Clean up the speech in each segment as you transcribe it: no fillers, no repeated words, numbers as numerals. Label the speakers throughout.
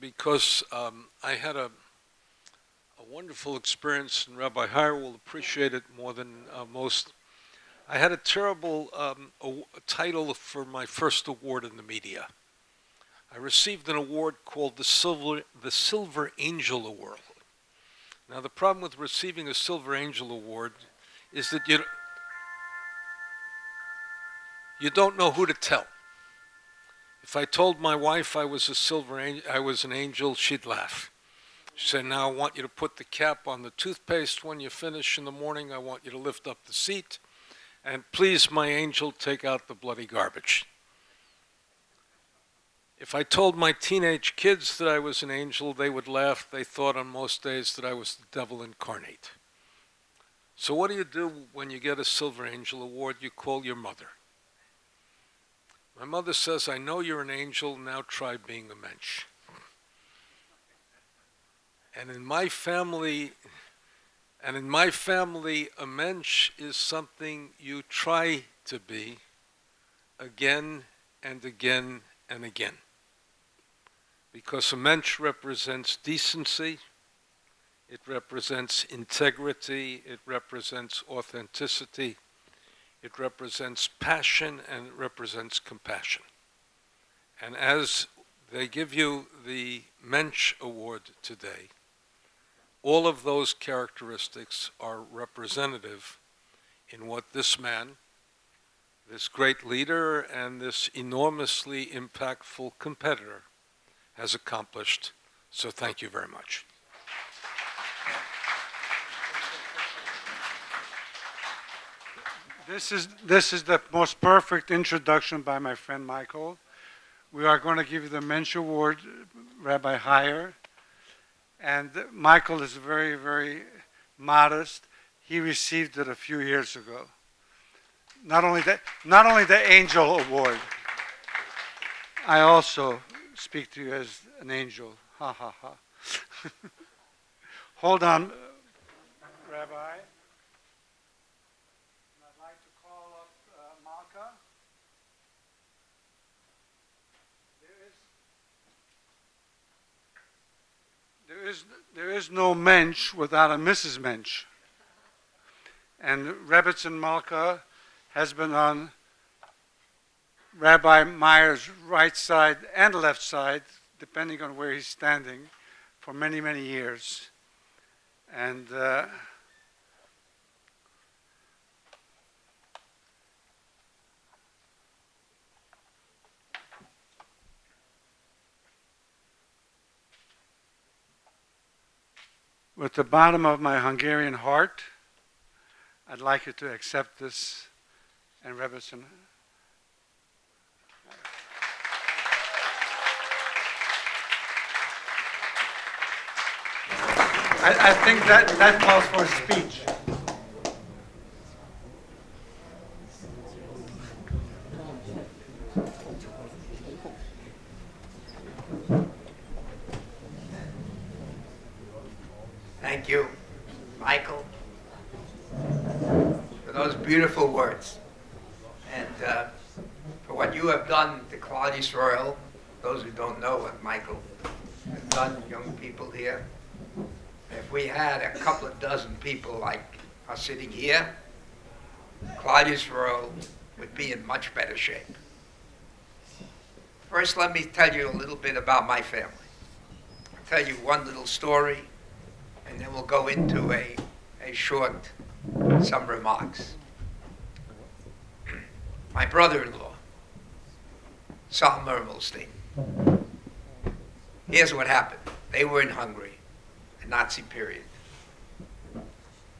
Speaker 1: because I had a wonderful experience, and Rabbi Hier will appreciate it more than most. I had a terrible title for my first award in the media. I received an award called the Silver Angel Award. Now, the problem with receiving a Silver Angel Award is that you don't know who to tell. If I told my wife I was an angel, she'd laugh. She said, "Now I want you to put the cap on the toothpaste when you finish in the morning. I want you to lift up the seat. And please, my angel, take out the bloody garbage." If I told my teenage kids that I was an angel, they would laugh. They thought on most days that I was the devil incarnate. So what do you do when you get a Silver Angel Award? You call your mother. My mother says, "I know you're an angel, now try being a Mensch." And in my family, a Mensch is something you try to be again and again and again. Because a Mensch represents decency, it represents integrity, it represents authenticity, it represents passion, and it represents compassion. And as they give you the Mensch Award today, all of those characteristics are representative in what this man, this great leader, and this enormously impactful competitor has accomplished. So thank you very much.
Speaker 2: This is the most perfect introduction by my friend Michael. We are going to give you the Mensch Award, Rabbi Hier. And Michael is very, very modest. He received it a few years ago. Not only the Angel Award. I also speak to you as an angel. Ha ha ha. Hold on, Rabbi. I'd like to call up Malka. There is no Mensch without a Mrs. Mensch. And Rabbis and Malka has been on Rabbi Meyer's right side and left side, depending on where he's standing, for many, many years. And with the bottom of my Hungarian heart, I'd like you to accept this, and Rebbetzin. I think that calls for a speech.
Speaker 3: Thank you, Michael, for those beautiful words, and for what you have done to Klal Yisrael. Those who don't know what Michael has done, young people here. If we had a couple of dozen people like are sitting here, Klal Yisrael would be in much better shape. First, let me tell you a little bit about my family. I'll tell you one little story, and then we'll go into a short, some remarks. My brother-in-law, Sal Mermelstein. Here's what happened. They were in Hungary, the Nazi period.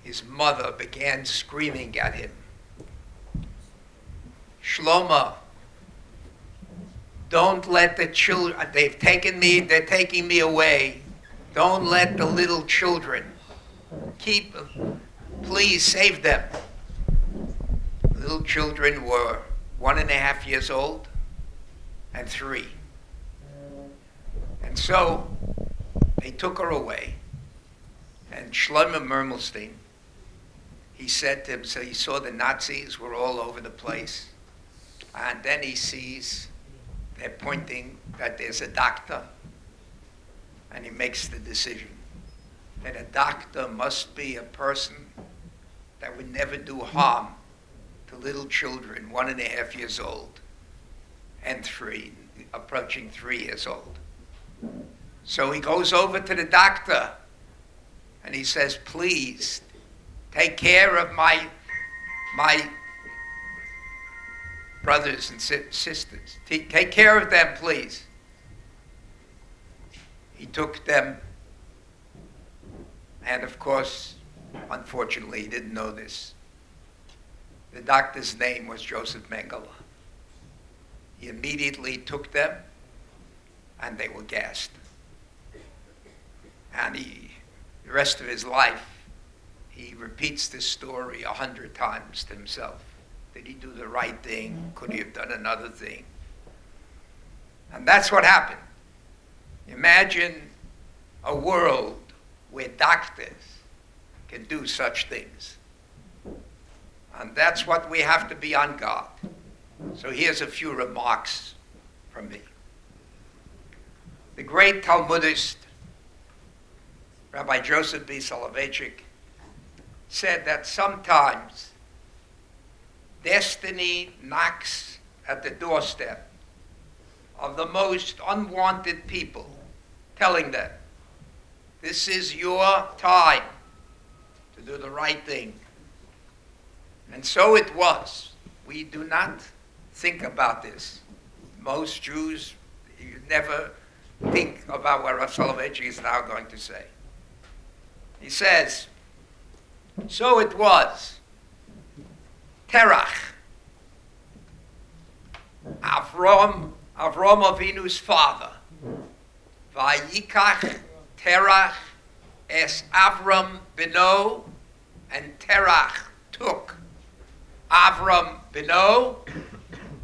Speaker 3: His mother began screaming at him, "Shlomo, don't let the children, they're taking me away. Don't let the little children, keep them. Please save them." Little children were 1.5 years old and 3. And so they took her away. And Shlomo Mermelstein, he said to him, so he saw the Nazis were all over the place. And then he sees they're pointing that there's a doctor. and he makes the decision that a doctor must be a person that would never do harm to little children, 1.5 years old, and 3, approaching 3 years old. So he goes over to the doctor and he says, please, take care of my brothers and sisters. Take care of them, please. He took them, and of course, unfortunately, he didn't know this. The doctor's name was Joseph Mengele. He immediately took them, and they were gassed. And the rest of his life, he repeats this story 100 times to himself. Did he do the right thing? Could he have done another thing? And that's what happened. Imagine a world where doctors can do such things. And that's what we have to be on guard. So here's a few remarks from me. The great Talmudist, Rabbi Joseph B. Soloveitchik, said that sometimes destiny knocks at the doorstep of the most unwanted people, telling them, this is your time to do the right thing. And so it was. We do not think about this. Most Jews, you never think about what Rav Soloveitchik is now going to say. He says, so it was. Terach, Avram Avinu's father, Vayikach Terach es Avram beno, and Terach took Avram beno,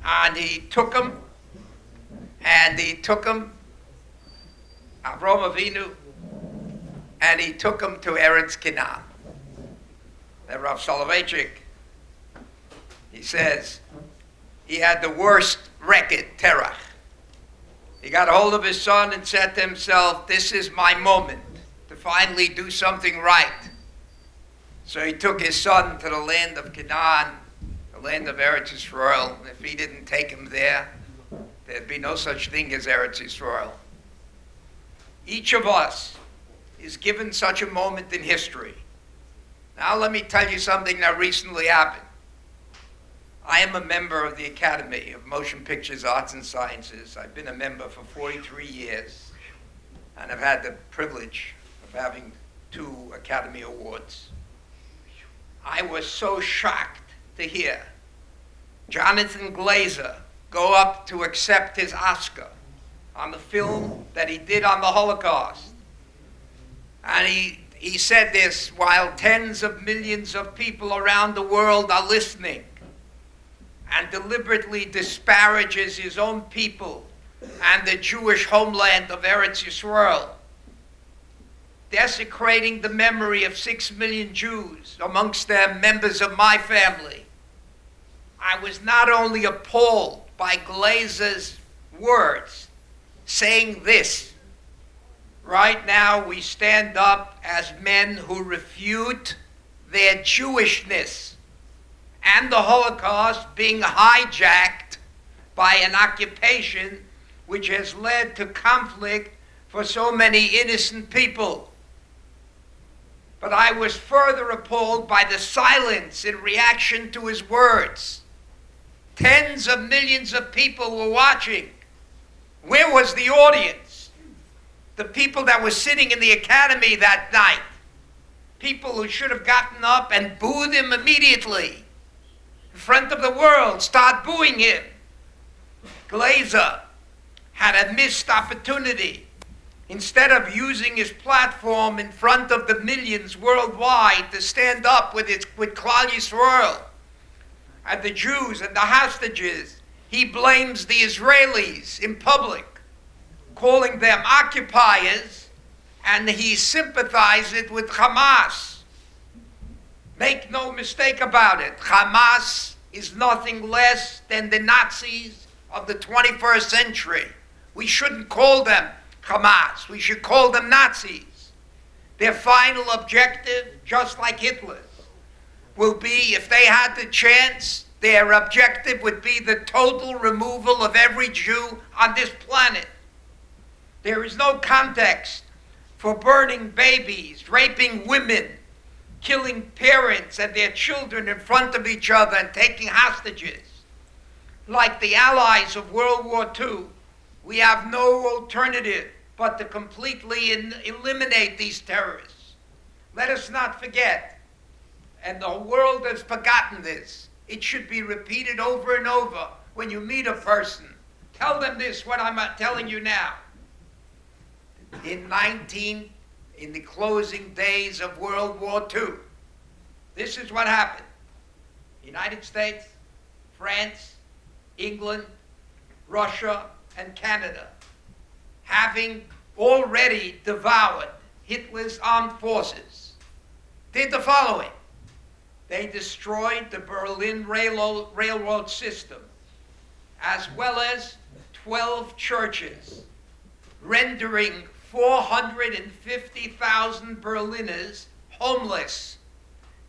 Speaker 3: and he took him, Avram Avinu, and he took him to Eretz Canaan. Then Rav Soloveitchik, he says, he had the worst record, Terach. He got a hold of his son and said to himself, this is my moment to finally do something right. So he took his son to the land of Canaan, the land of Eretz Yisrael. If he didn't take him there, there'd be no such thing as Eretz Yisrael. Each of us is given such a moment in history. Now let me tell you something that recently happened. I am a member of the Academy of Motion Pictures, Arts and Sciences. I've been a member for 43 years, and I've had the privilege of having 2 Academy Awards. I was so shocked to hear Jonathan Glazer go up to accept his Oscar on the film that he did on the Holocaust. And he said this while tens of millions of people around the world are listening, and deliberately disparages his own people and the Jewish homeland of Eretz Yisrael, desecrating the memory of 6 million Jews, amongst them members of my family. I was not only appalled by Glazer's words, saying this, right now we stand up as men who refute their Jewishness and the Holocaust being hijacked by an occupation which has led to conflict for so many innocent people. But I was further appalled by the silence in reaction to his words. Tens of millions of people were watching. Where was the audience? The people that were sitting in the Academy that night. People who should have gotten up and booed him immediately. In front of the world, start booing him. Glazer had a missed opportunity. Instead of using his platform in front of the millions worldwide to stand up with Klal Yisrael and the Jews and the hostages, he blames the Israelis in public, calling them occupiers, and he sympathizes with Hamas. Make no mistake about it, Hamas is nothing less than the Nazis of the 21st century. We shouldn't call them Hamas. We should call them Nazis. Their final objective, just like Hitler's, will be, if they had the chance, their objective would be the total removal of every Jew on this planet. There is no context for burning babies, raping women, killing parents and their children in front of each other and taking hostages. Like the Allies of World War II, we have no alternative but to completely eliminate these terrorists. Let us not forget, and the world has forgotten this, it should be repeated over and over when you meet a person. Tell them this, what I'm telling you now. In the closing days of World War II, this is what happened. United States, France, England, Russia, and Canada, having already devoured Hitler's armed forces, did the following. They destroyed the Berlin railroad system, as well as 12 churches, rendering 450,000 Berliners homeless,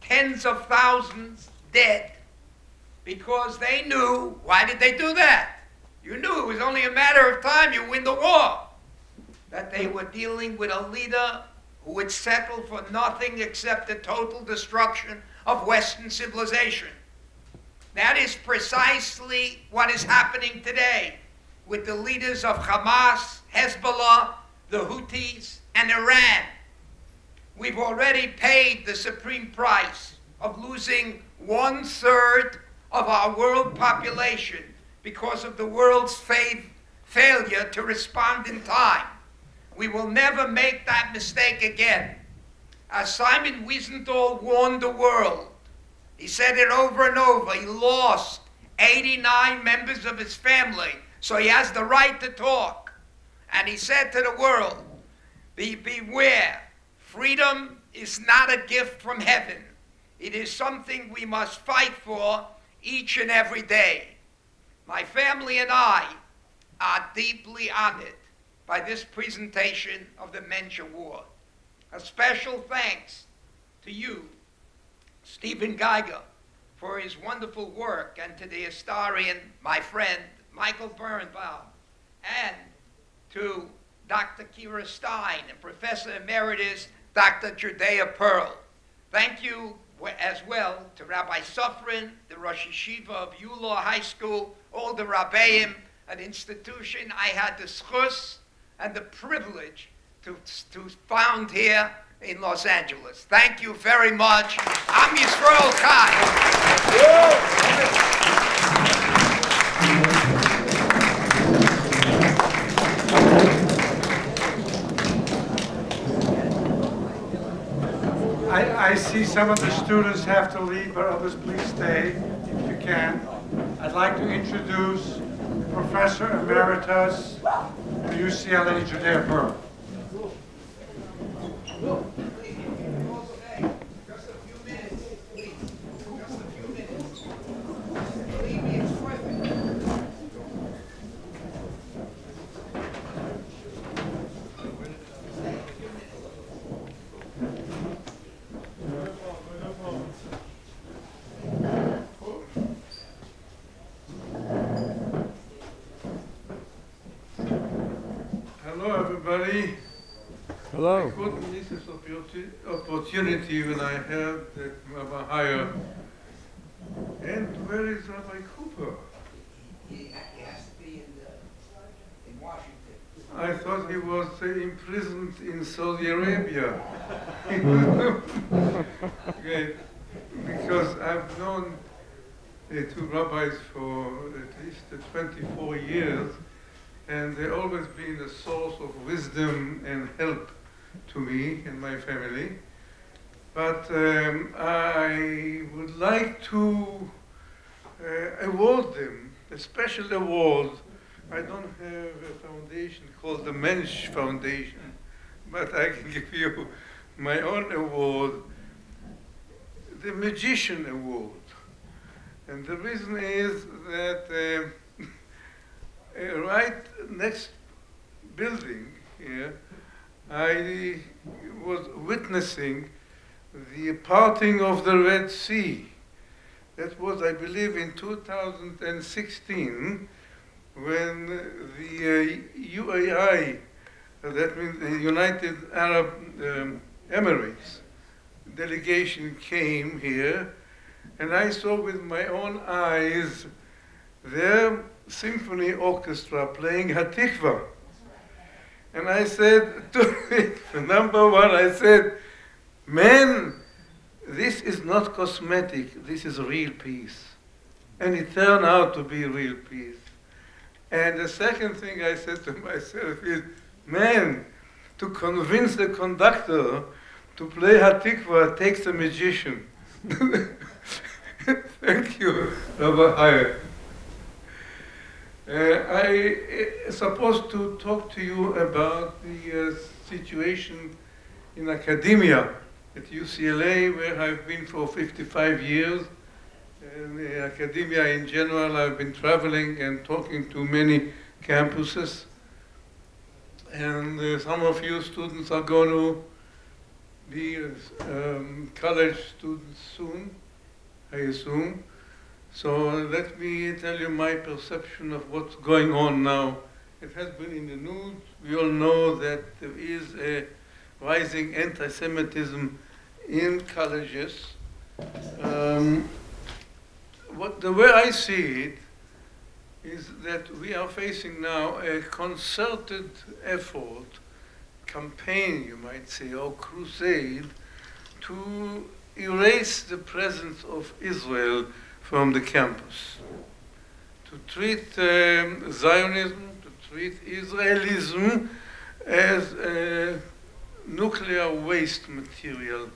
Speaker 3: tens of thousands dead, because they knew. Why did they do that? You knew it was only a matter of time you win the war, that they were dealing with a leader who would settle for nothing except the total destruction of Western civilization. That is precisely what is happening today with the leaders of Hamas, Hezbollah, the Houthis, and Iran. We've already paid the supreme price of losing 1/3 of our world population because of the world's failure to respond in time. We will never make that mistake again. As Simon Wiesenthal warned the world, he said it over and over, he lost 89 members of his family, so he has the right to talk. And he said to the world, beware, freedom is not a gift from heaven. It is something we must fight for each and every day. My family and I are deeply honored by this presentation of the Mensch Award. A special thanks to you, Stephen Geiger, for his wonderful work, and to the historian, my friend, Michael Berenbaum, and to Dr. Kira Stein and Professor Emeritus Dr. Judea Pearl. Thank you as well to Rabbi Sofrin, the Rosh Yeshiva of UCLA High School, all the Rabbeim, an institution I had the schus and the privilege to found here in Los Angeles. Thank you very much. Am Yisrael Chai.
Speaker 2: I see some of the students have to leave, but others please stay if you can. I'd like to introduce Professor Emeritus of UCLA, Judea Pearl.
Speaker 1: Hello, everybody.
Speaker 4: Hello.
Speaker 1: I couldn't miss this opportunity when I heard that Rabbi Hier. And where is Rabbi Cooper?
Speaker 3: He has to be in Washington.
Speaker 1: I thought he was imprisoned in Saudi Arabia. Great. Because I've known two rabbis for at least 24 years, and they've always been a source of wisdom and help to me and my family. But I would like to award them a special award. I don't have a foundation called the Mensch Foundation, but I can give you my own award, the Magician Award. And the reason is that right next building
Speaker 4: here, I was witnessing the parting of the Red Sea. That was, I believe, in 2016, when the UAI, that means the United Arab Emirates, delegation came here, and I saw with my own eyes their symphony orchestra playing Hatikva. And I said to it, number one, I said, man, this is not cosmetic, this is real peace. And it turned out to be real peace. And the second thing I said to myself is, man, to convince the conductor to play Hatikva takes a magician. Thank you, Rabbi Hayer. I supposed to talk to you about the situation in academia at UCLA, where I've been for 55 years. And academia in general, I've been traveling and talking to many campuses. And some of you students are going to be college students soon, I assume. So let me tell you my perception of what's going on now. It has been in the news. We all know that there is a rising anti-Semitism in colleges. The way I see it is that we are facing now a concerted effort, campaign, you might say, or crusade, to erase the presence of Israel from the campus, to treat Zionism, to treat Israelism as a nuclear waste material,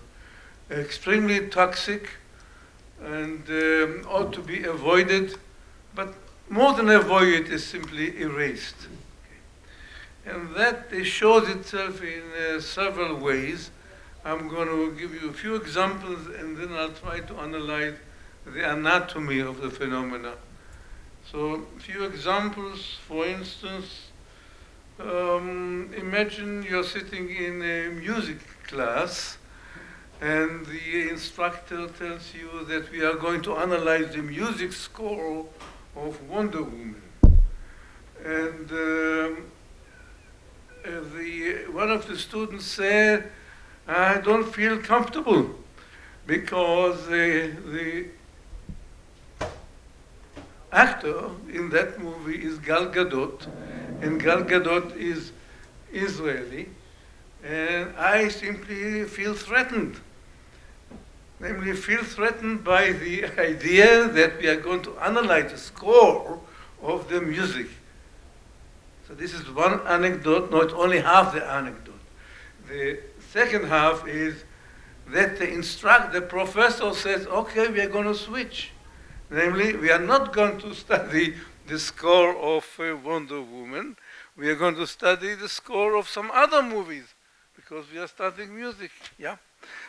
Speaker 4: extremely toxic and ought to be avoided, but more than avoided is simply erased. Okay. And that shows itself in several ways. I'm going to give you a few examples and then I'll try to analyze the anatomy of the phenomena. So, a few examples. For instance, imagine you're sitting in a music class and the instructor tells you that we are going to analyze the music score of Wonder Woman. And one of the students said, I don't feel comfortable because the actor in that movie is Gal Gadot, and Gal Gadot is Israeli, and I simply feel threatened. Namely, feel threatened by the idea that we are going to analyze the score of the music. So this is one anecdote, not only half the anecdote. The second half is that the professor says, okay, we are going to switch. Namely, we are not going to study the score of Wonder Woman. We are going to study the score of some other movies because we are studying music. Yeah.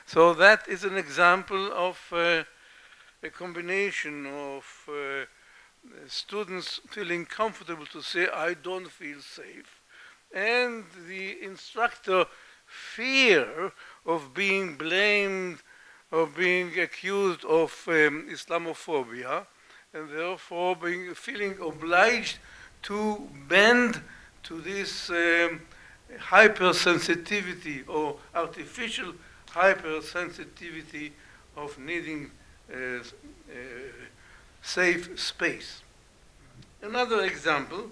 Speaker 4: So that is an example of a combination of students feeling comfortable to say, I don't feel safe, and the instructor fear of being blamed, of being accused of Islamophobia, and therefore feeling obliged to bend to this hypersensitivity or artificial hypersensitivity of needing safe space. Another example,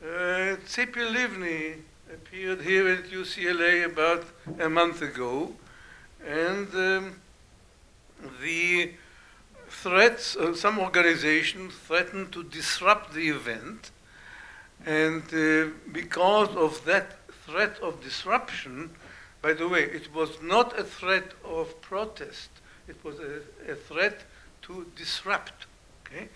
Speaker 4: Tzipi Livni appeared here at UCLA about a month ago, and the threats, some organizations threatened to disrupt the event, and because of that threat of disruption, by the way, it was not a threat of protest, it was a threat to disrupt, okay?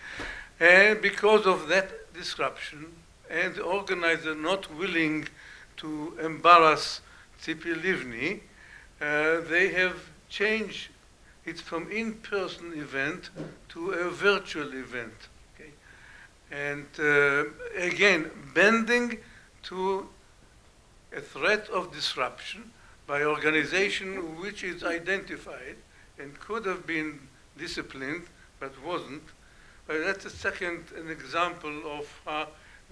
Speaker 4: And because of that disruption, and the organizer not willing to embarrass Tzipi Livni, they have changed it from in-person event to a virtual event. Okay? And again, bending to a threat of disruption by organization which is identified and could have been disciplined but wasn't. But that's an example of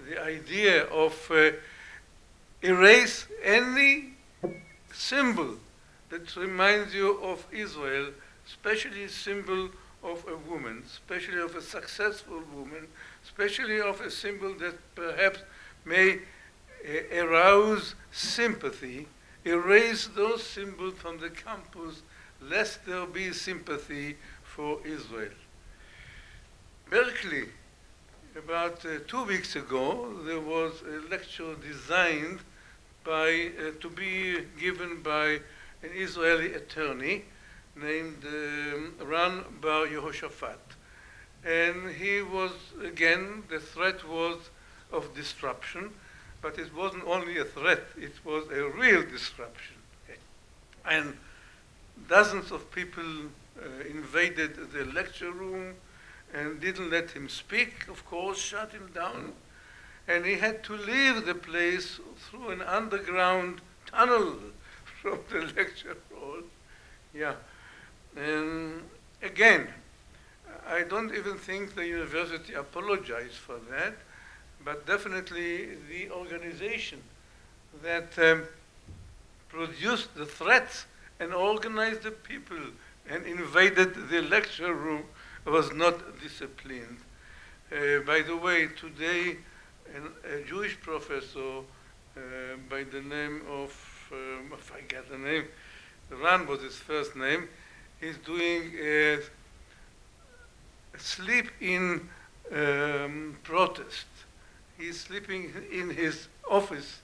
Speaker 4: the idea of erase any symbol that reminds you of Israel, especially a symbol of a woman, especially of a successful woman, especially of a symbol that perhaps may arouse sympathy. Erase those symbols from the campus, lest there be sympathy for Israel. Berkeley, about 2 weeks ago, there was a lecture designed to be given by an Israeli attorney named Ran Bar Yehoshaphat. And he was, again, the threat was of disruption, but it wasn't only a threat, it was a real disruption. And dozens of people invaded the lecture room and didn't let him speak, of course, shut him down. And he had to leave the place through an underground tunnel from the lecture hall. Yeah. And again, I don't even think the university apologized for that, but definitely the organization that produced the threats and organized the people and invaded the lecture room was not disciplined. By the way, today a Jewish professor by the name of, I forget the name, Ran was his first name, is doing a sleep-in protest. He's sleeping in his office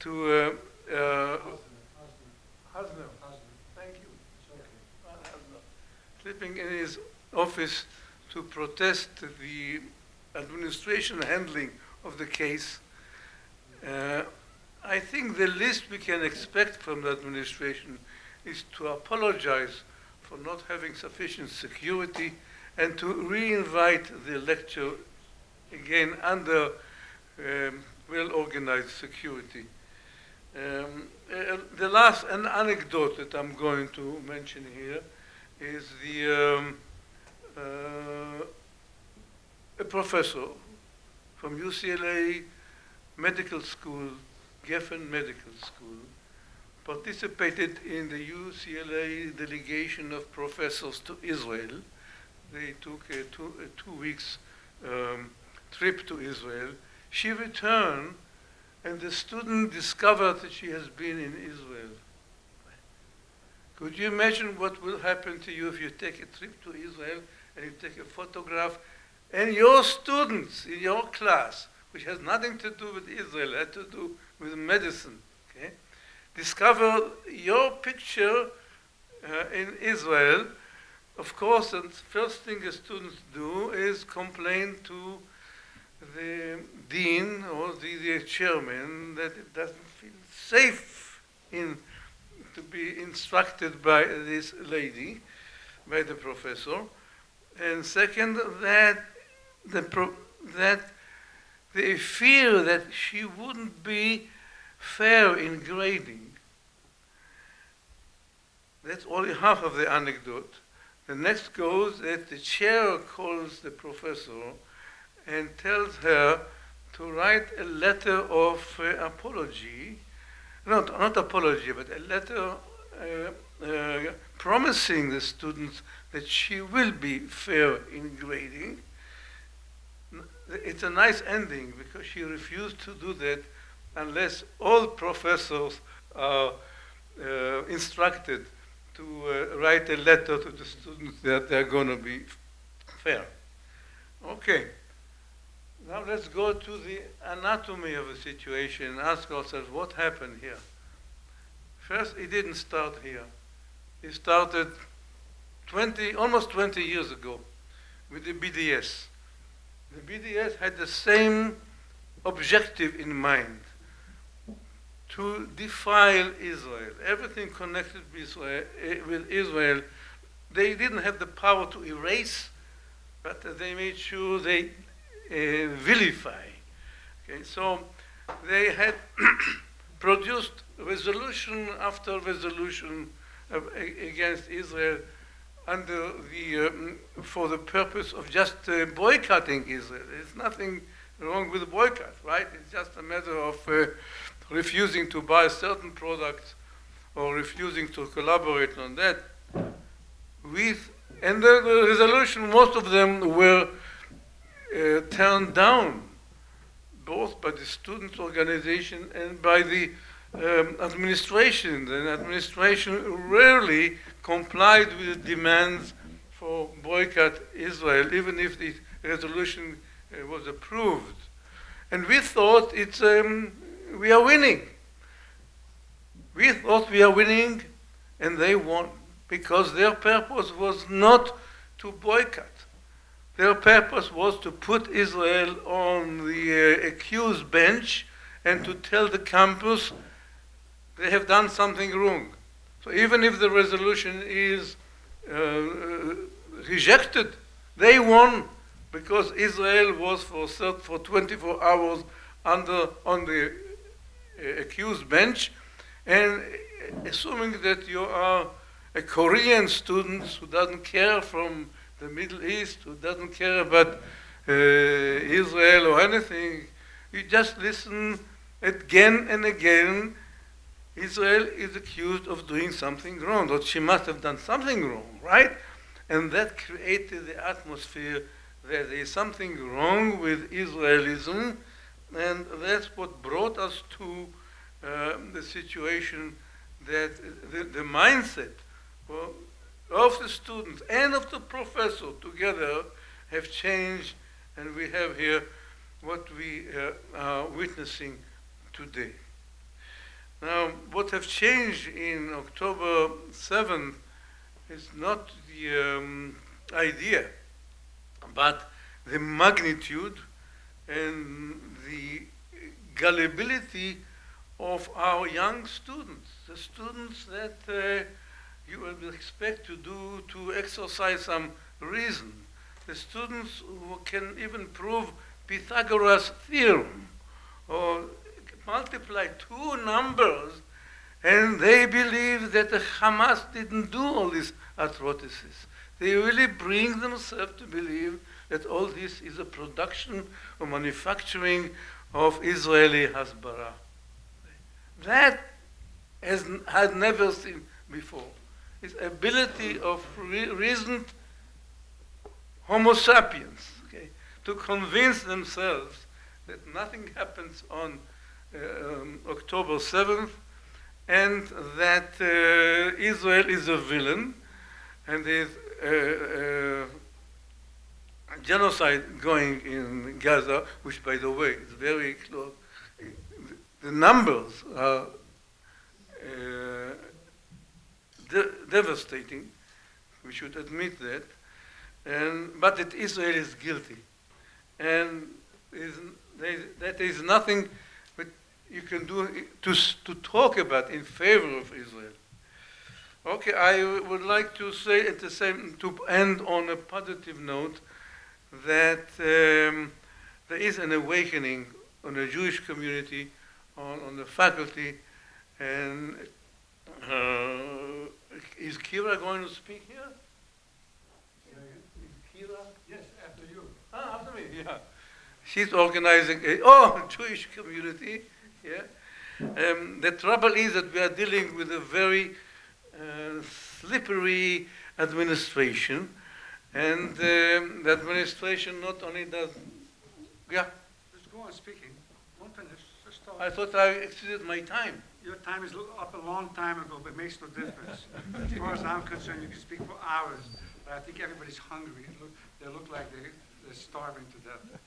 Speaker 4: to Hasner. Thank you. Sleeping in his office to protest the administration handling of the case. I think the least we can expect from the administration is to apologize for not having sufficient security and to re-invite the lecture again under well-organized security. The last anecdote that I'm going to mention here is a professor from UCLA Medical School, Geffen Medical School, participated in the UCLA delegation of professors to Israel. They took a 2 weeks trip to Israel. She returned, and the student discovered that she has been in Israel. Could you imagine what will happen to you if you take a trip to Israel and you take a photograph, and your students in your class, which has nothing to do with Israel, had to do with medicine, okay, discover your picture in Israel? Of course, the first thing the students do is complain to the dean or the chairman that it doesn't feel safe to be instructed by this lady, by the professor. And second, that they fear that she wouldn't be fair in grading. That's only half of the anecdote. The next goes that the chair calls the professor and tells her to write a letter of apology, not apology, but a letter promising the students that she will be fair in grading. It's a nice ending because she refused to do that unless all professors are instructed to write a letter to the students that they're going to be fair. Okay. Now let's go to the anatomy of the situation and ask ourselves what happened here. First, it didn't start here. It started almost 20 years ago with the BDS. The BDS had the same objective in mind, to defile Israel. Everything connected with Israel, they didn't have the power to erase, but they made sure they vilify. Okay, so they had produced resolution after resolution against Israel under for the purpose of just boycotting Israel. There's nothing wrong with boycott, right? It's just a matter of refusing to buy certain products or refusing to collaborate on that. And the resolution, most of them were turned down, both by the student organization and by the administration. The administration rarely complied with the demands for boycott Israel, even if the resolution was approved. And we thought we are winning. We thought we are winning, and they won, because their purpose was not to boycott. Their purpose was to put Israel on the accused bench and to tell the campus they have done something wrong. So even if the resolution is rejected, they won, because Israel was for 24 hours on the accused bench. And assuming that you are a Korean student who doesn't care from the Middle East, who doesn't care about Israel or anything, you just listen again and again. Israel is accused of doing something wrong, or she must have done something wrong, right? And that created the atmosphere that there is something wrong with Israelism, and that's what brought us to the situation that the mindset of the students and of the professor together have changed, and we have here what we are witnessing today. Now, what have changed in October 7th is not the idea, but the magnitude and the gullibility of our young students, the students that you would expect to exercise some reason, the students who can even prove Pythagoras' theorem, or multiply two numbers, and they believe that the Hamas didn't do all these atrocities. They really bring themselves to believe that all this is a production or manufacturing of Israeli Hasbara. That had never seen before. This ability of reasoned Homo sapiens, okay, to convince themselves that nothing happens on October 7th, and that Israel is a villain, and there's genocide going in Gaza, which, by the way, is very close. The numbers are devastating. We should admit that. But that Israel is guilty. And that is nothing that you can do to talk about in favor of Israel. Okay, I would like to say at the same, to end on a positive note, that there is an awakening on the Jewish community, on the faculty, and is Kira going to speak here? Is Kira?
Speaker 2: Yes, after you.
Speaker 4: Ah, after me, yeah. She's organizing a Jewish community, yeah. The trouble is that we are dealing with a very slippery administration, and the administration not only does, yeah.
Speaker 2: Just go on speaking. Don't finish. Just start.
Speaker 4: I thought I exceeded my time.
Speaker 2: Your time is up a long time ago, but it makes no difference. As far as I'm concerned, you can speak for hours, but I think everybody's hungry. They look like they're starving to death.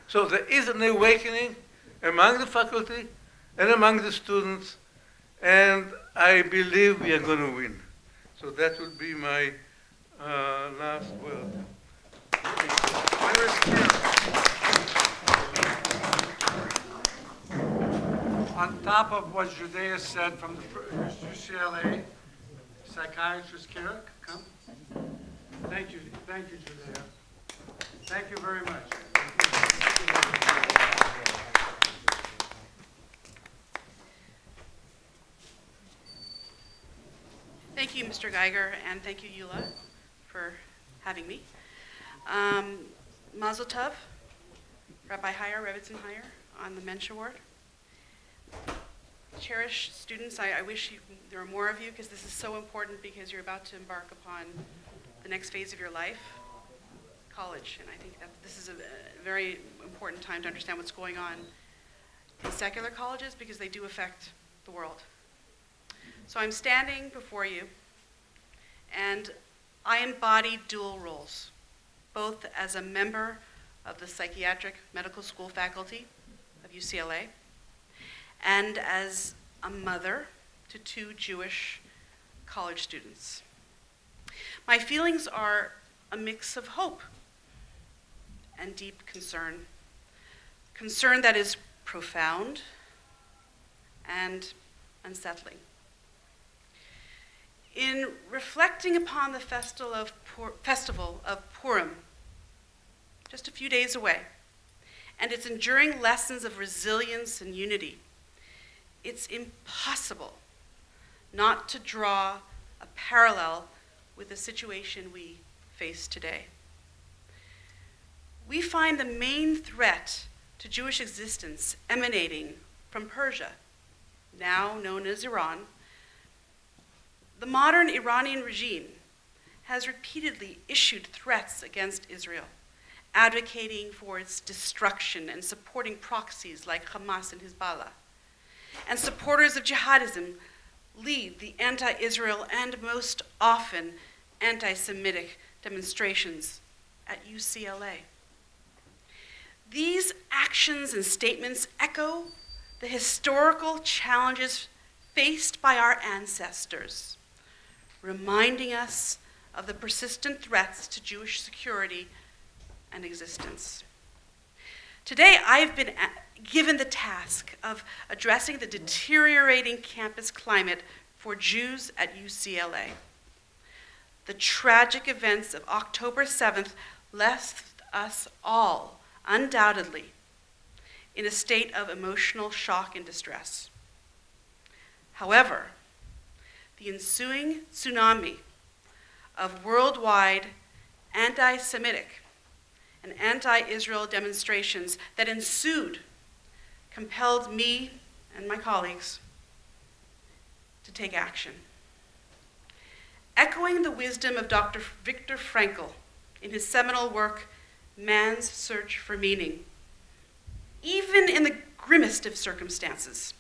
Speaker 4: So there is an awakening among the faculty and among the students, and I believe we are going to win. So that will be my last word.
Speaker 2: On top of what Judea said from the UCLA psychiatrist, Kira, come. Thank you, Judea. Thank you very much.
Speaker 5: Thank you, Mr. Geiger, and thank you, Eula, for having me. Mazel Tov, Rabbi Hier, Rebbitzin Hier, on the Mensch Award. Cherished students, I wish there were more of you, because this is so important, because you're about to embark upon the next phase of your life, college, and I think that this is a very important time to understand what's going on in secular colleges, because they do affect the world. So I'm standing before you, and I embody dual roles, both as a member of the psychiatric medical school faculty of UCLA, and as a mother to 2 Jewish college students. My feelings are a mix of hope and deep concern. Concern that is profound and unsettling. In reflecting upon the festival of Purim, just a few days away, and its enduring lessons of resilience and unity, it's impossible not to draw a parallel with the situation we face today. We find the main threat to Jewish existence emanating from Persia, now known as Iran. The modern Iranian regime has repeatedly issued threats against Israel, advocating for its destruction and supporting proxies like Hamas and Hezbollah. And supporters of jihadism lead the anti-Israel and most often anti-Semitic demonstrations at UCLA. These actions and statements echo the historical challenges faced by our ancestors, reminding us of the persistent threats to Jewish security and existence. Today, I've been given the task of addressing the deteriorating campus climate for Jews at UCLA. The tragic events of October 7th left us all, undoubtedly, in a state of emotional shock and distress. However, the ensuing tsunami of worldwide anti-Semitic and anti-Israel demonstrations that ensued compelled me and my colleagues to take action. Echoing the wisdom of Dr. Viktor Frankl in his seminal work, Man's Search for Meaning, even in the grimmest of circumstances,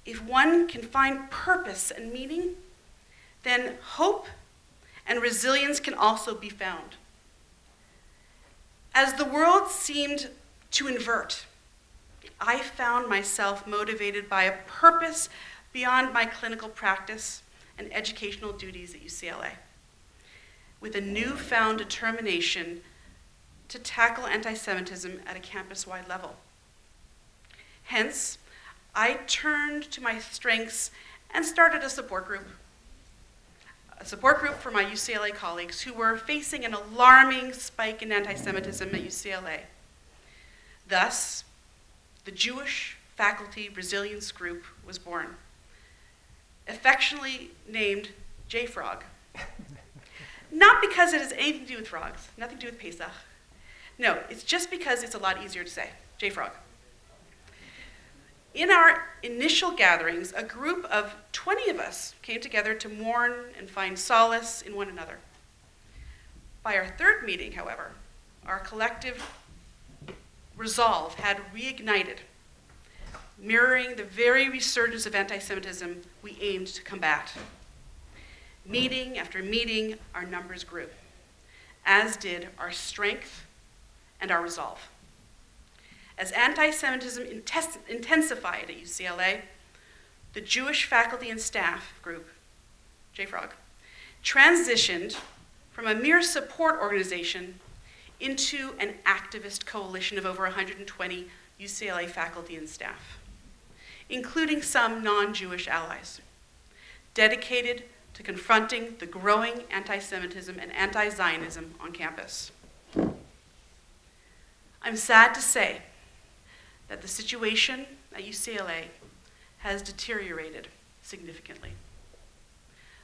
Speaker 5: if one can find purpose and meaning, then hope and resilience can also be found. As the world seemed to invert, I found myself motivated by a purpose beyond my clinical practice and educational duties at UCLA, with a newfound determination to tackle anti-Semitism at a campus-wide level. Hence, I turned to my strengths and started a support group for my UCLA colleagues who were facing an alarming spike in anti-Semitism at UCLA. Thus, the Jewish Faculty Resilience Group was born, affectionately named JFrog. Not because it has anything to do with frogs, nothing to do with Pesach. No, it's just because it's a lot easier to say, JFrog. In our initial gatherings, a group of 20 of us came together to mourn and find solace in one another. By our third meeting, however, our collective resolve had reignited, mirroring the very resurgence of anti-Semitism we aimed to combat. Meeting after meeting, our numbers grew, as did our strength and our resolve. As anti-Semitism intensified at UCLA, the Jewish Faculty and Staff Group, JFrog, transitioned from a mere support organization into an activist coalition of over 120 UCLA faculty and staff, including some non-Jewish allies, dedicated to confronting the growing anti-Semitism and anti-Zionism on campus. I'm sad to say that the situation at UCLA has deteriorated significantly.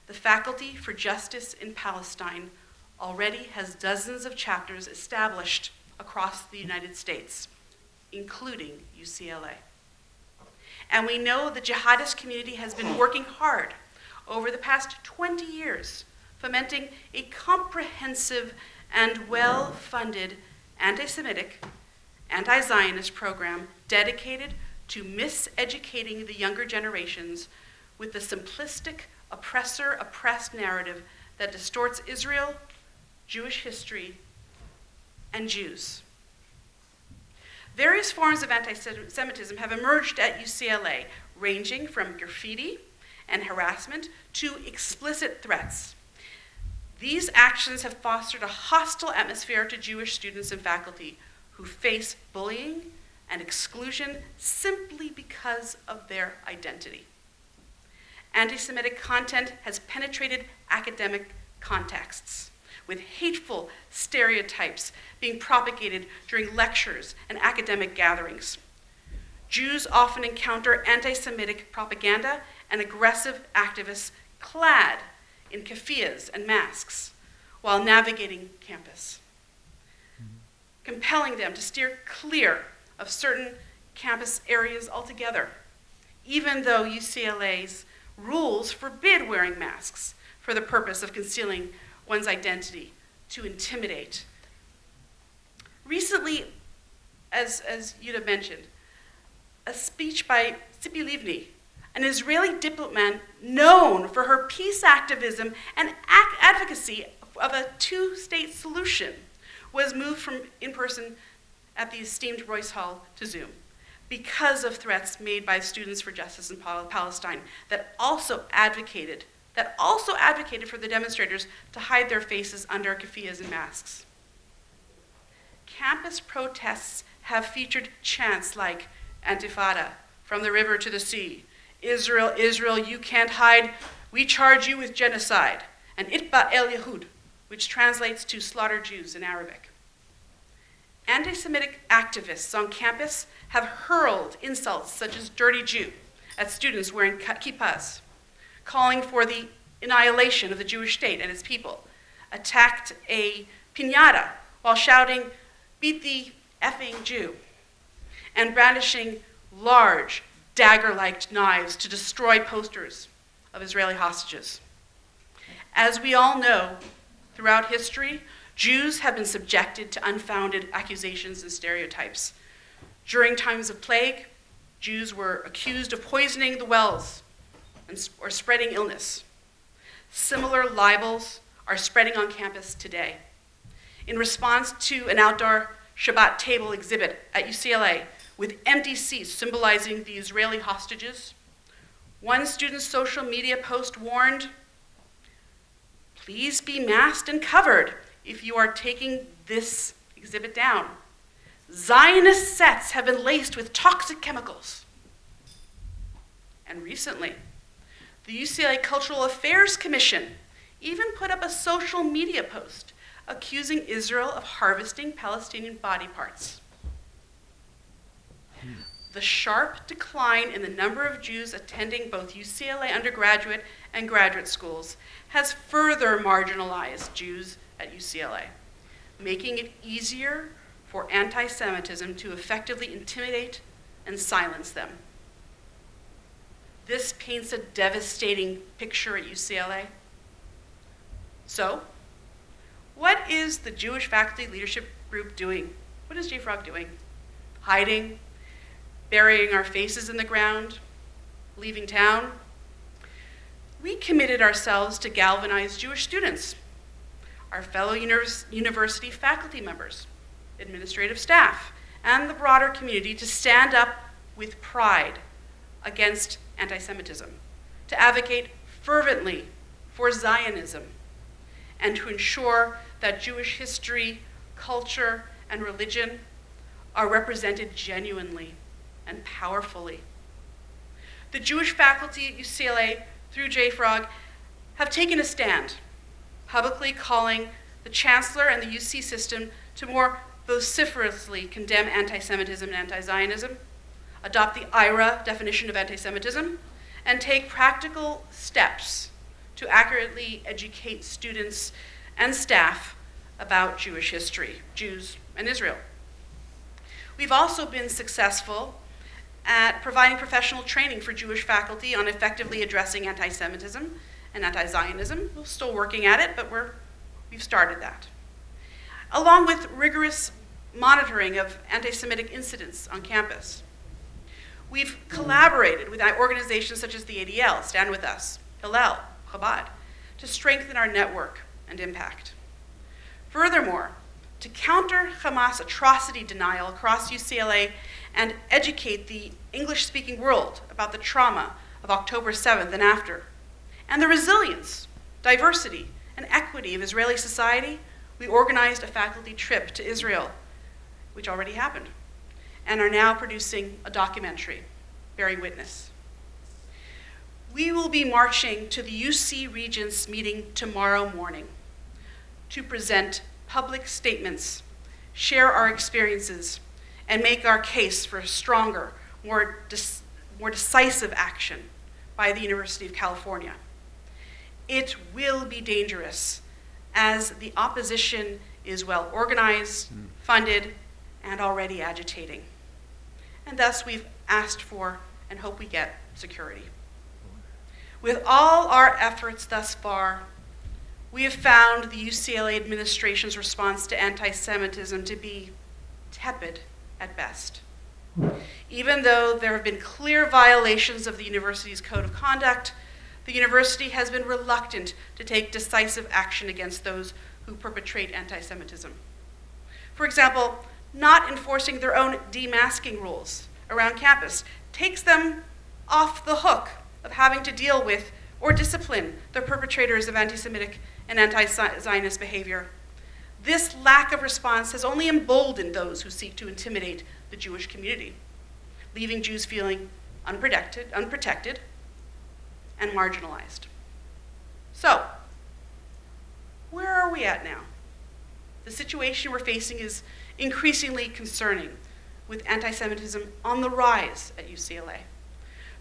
Speaker 5: the Faculty for Justice in Palestine already has dozens of chapters established across the United States, including UCLA. And we know the jihadist community has been working hard over the past 20 years, fomenting a comprehensive and well-funded anti-Semitic, anti-Zionist program dedicated to miseducating the younger generations with the simplistic oppressor-oppressed narrative that distorts Israel, Jewish history, and Jews. Various forms of anti-Semitism have emerged at UCLA, ranging from graffiti and harassment to explicit threats. These actions have fostered a hostile atmosphere to Jewish students and faculty who face bullying and exclusion simply because of their identity. Anti-Semitic content has penetrated academic contexts, with hateful stereotypes being propagated during lectures and academic gatherings. Jews often encounter anti-Semitic propaganda and aggressive activists clad in keffiyehs and masks while navigating campus, compelling them to steer clear of certain campus areas altogether, even though UCLA's rules forbid wearing masks for the purpose of concealing one's identity to intimidate. Recently, as Yuda mentioned, a speech by Tzipi Livni, an Israeli diplomat known for her peace activism and advocacy of a two-state solution, was moved from in-person at the esteemed Royce Hall to Zoom because of threats made by Students for Justice in Palestine that also advocated for the demonstrators to hide their faces under keffiyehs and masks. Campus protests have featured chants like Antifada, from the river to the sea, Israel, Israel, you can't hide, we charge you with genocide, and Itba el Yehud, which translates to slaughter Jews in Arabic. Anti-Semitic activists on campus have hurled insults such as dirty Jew at students wearing kippahs, calling for the annihilation of the Jewish state and its people, attacked a piñata while shouting, beat the effing Jew, and brandishing large dagger-like knives to destroy posters of Israeli hostages. As we all know, throughout history, Jews have been subjected to unfounded accusations and stereotypes. During times of plague, Jews were accused of poisoning the wells or spreading illness. Similar libels are spreading on campus today. In response to an outdoor Shabbat table exhibit at UCLA with empty seats symbolizing the Israeli hostages, one student's social media post warned, "Please be masked and covered if you are taking this exhibit down. Zionist sets have been laced with toxic chemicals." And recently, the UCLA Cultural Affairs Commission even put up a social media post accusing Israel of harvesting Palestinian body parts. The sharp decline in the number of Jews attending both UCLA undergraduate and graduate schools has further marginalized Jews at UCLA, making it easier for anti-Semitism to effectively intimidate and silence them. This paints a devastating picture at UCLA. So, what is the Jewish faculty leadership group doing? What is JFrog doing? Hiding? Burying our faces in the ground? Leaving town? We committed ourselves to galvanize Jewish students, our fellow university faculty members, administrative staff, and the broader community to stand up with pride against anti-Semitism, to advocate fervently for Zionism, and to ensure that Jewish history, culture, and religion are represented genuinely and powerfully. The Jewish faculty at UCLA, through JFrog, have taken a stand, publicly calling the chancellor and the UC system to more vociferously condemn anti-Semitism and anti-Zionism, adopt the IRA definition of anti-Semitism, and take practical steps to accurately educate students and staff about Jewish history, Jews, and Israel. We've also been successful at providing professional training for Jewish faculty on effectively addressing anti-Semitism and anti-Zionism. We're still working at it, but we've started that. Along with rigorous monitoring of anti-Semitic incidents on campus. We've collaborated with organizations such as the ADL, Stand With Us, Hillel, Chabad, to strengthen our network and impact. Furthermore, to counter Hamas atrocity denial across UCLA and educate the English-speaking world about the trauma of October 7th and after, and the resilience, diversity, and equity of Israeli society, we organized a faculty trip to Israel, which already happened, and are now producing a documentary, Bearing Witness. We will be marching to the UC Regents meeting tomorrow morning to present public statements, share our experiences, and make our case for stronger, more decisive action by the University of California. It will be dangerous, as the opposition is well organized, funded, and already agitating. And thus we've asked for and hope we get security. With all our efforts thus far, we have found the UCLA administration's response to anti-Semitism to be tepid at best. Even though there have been clear violations of the university's code of conduct, the university has been reluctant to take decisive action against those who perpetrate anti-Semitism. For example, not enforcing their own demasking rules around campus takes them off the hook of having to deal with or discipline the perpetrators of anti-Semitic and anti-Zionist behavior. This lack of response has only emboldened those who seek to intimidate the Jewish community, leaving Jews feeling unprotected, and marginalized. So, where are we at now? The situation we're facing is increasingly concerning, with anti-Semitism on the rise at UCLA.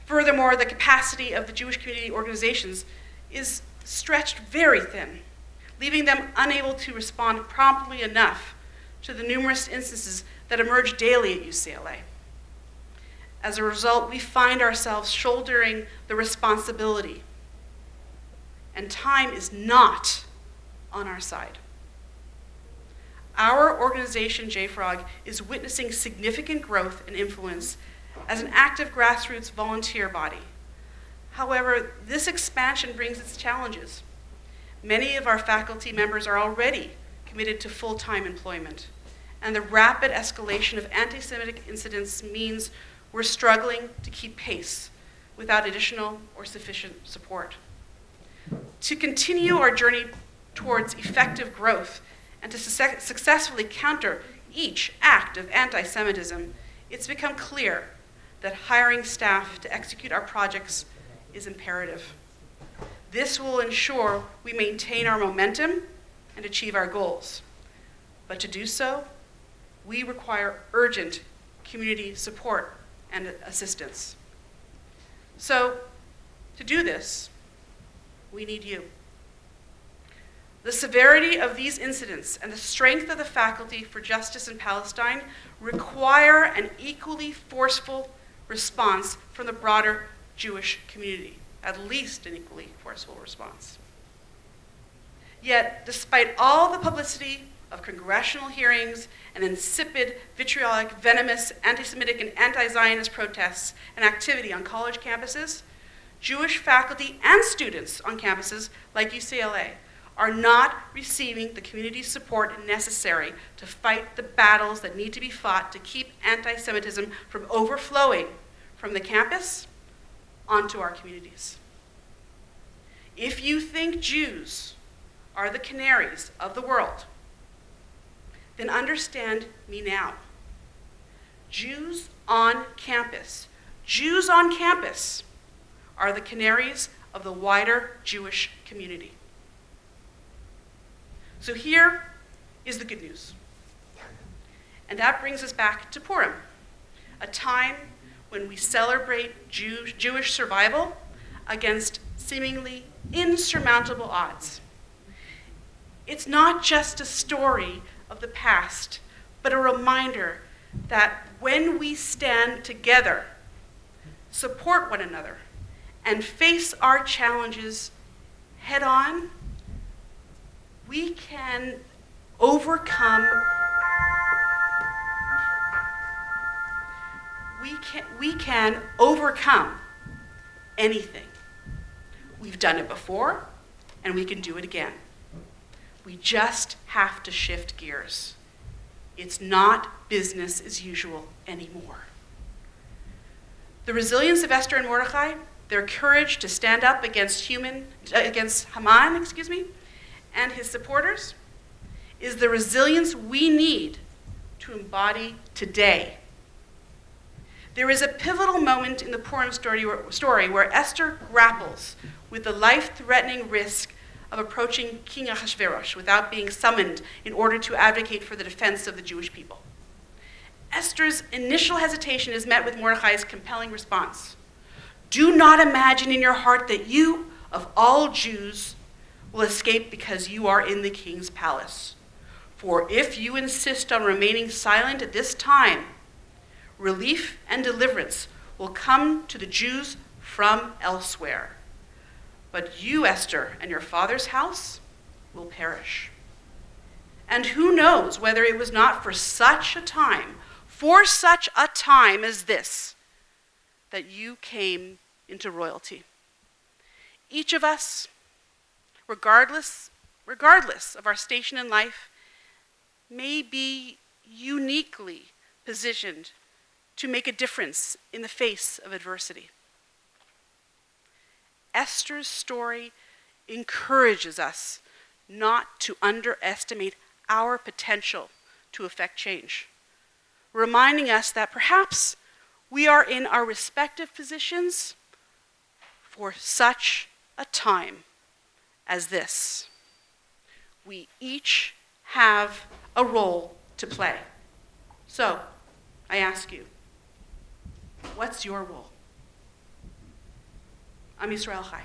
Speaker 5: Furthermore, the capacity of the Jewish community organizations is stretched very thin, leaving them unable to respond promptly enough to the numerous instances that emerge daily at UCLA. As a result, we find ourselves shouldering the responsibility, and time is not on our side. Our organization, JFrog, is witnessing significant growth and influence as an active grassroots volunteer body. However, this expansion brings its challenges. Many of our faculty members are already committed to full-time employment, and the rapid escalation of anti-Semitic incidents means we're struggling to keep pace without additional or sufficient support. To continue our journey towards effective growth and to successfully counter each act of anti-Semitism, it's become clear that hiring staff to execute our projects is imperative. This will ensure we maintain our momentum and achieve our goals. But to do so, we require urgent community support and assistance. So, to do this, we need you. The severity of these incidents and the strength of the faculty for justice in Palestine require an equally forceful response from the broader Jewish community, at least an equally forceful response. Yet, despite all the publicity of congressional hearings and insipid, vitriolic, venomous, anti-Semitic and anti-Zionist protests and activity on college campuses, Jewish faculty and students on campuses like UCLA are not receiving the community support necessary to fight the battles that need to be fought to keep anti-Semitism from overflowing from the campus onto our communities. If you think Jews are the canaries of the world, then understand me now. Jews on campus are the canaries of the wider Jewish community. So here is the good news. And that brings us back to Purim, a time when we celebrate Jewish survival against seemingly insurmountable odds. It's not just a story of the past, but a reminder that when we stand together, support one another, and face our challenges head on, we can overcome anything. We've done it before, and we can do it again. We just have to shift gears. It's not business as usual anymore. The resilience of Esther and Mordecai, their courage to stand up against Haman, and his supporters, is the resilience we need to embody today. There is a pivotal moment in the Purim story where Esther grapples with the life-threatening risk of approaching King Ahasuerus without being summoned in order to advocate for the defense of the Jewish people. Esther's initial hesitation is met with Mordecai's compelling response. Do not imagine in your heart that you, of all Jews, will escape because you are in the king's palace. For if you insist on remaining silent at this time, relief and deliverance will come to the Jews from elsewhere. But you, Esther, and your father's house will perish. And who knows whether it was not for such a time as this, that you came into royalty. Each of us, regardless of our station in life, may be uniquely positioned to make a difference in the face of adversity. Esther's story encourages us not to underestimate our potential to effect change, reminding us that perhaps we are in our respective positions for such a time as this. We each have a role to play. So, I ask you, what's your role? Am Yisrael Chai.